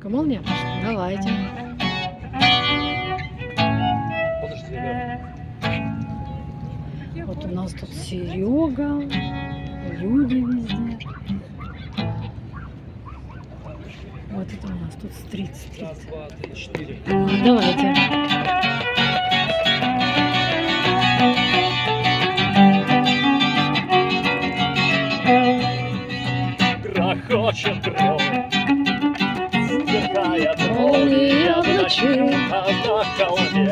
Молния? Давайте. Вот у нас тут Серега, люди везде. Вот это у нас тут стрит. Раз, два, три, четыре. Давайте. Грохочет гром, сверкает Молния в ночи. а на холме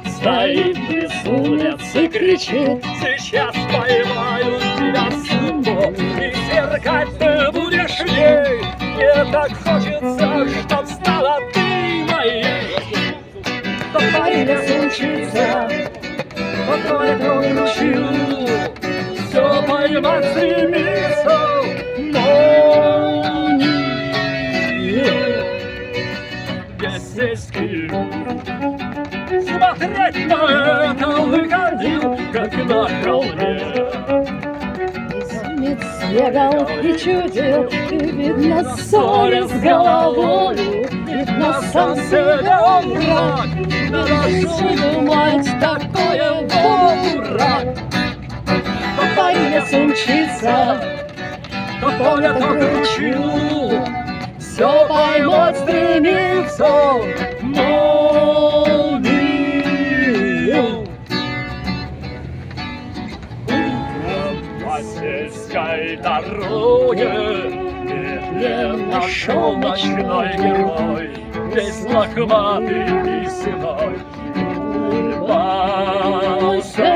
стоит без улицы, кричит: сейчас поймаю тебя, сынок, и сверкать ты будешь ей. Мне так хочется, чтоб стала ты моей. Парень случится, Потом я научил все поймать стремится молнию. Я здесь смотреть на это выходил, как на холме. безумец бегал и чудил, и видно ссоры с головою, видно сам себя он враг. Надо думать, такое вот дурак. Парень случится, Потом я так учил, все поймать стремится молнию. По сельской дороге медленно шел ночной герой, весь лохматый и седой, улыбался.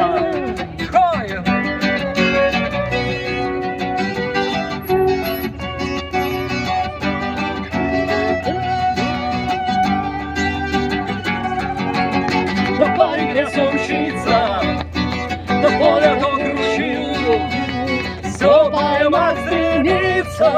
Хой! На паре случится, на поле он кричил, все поймать стремится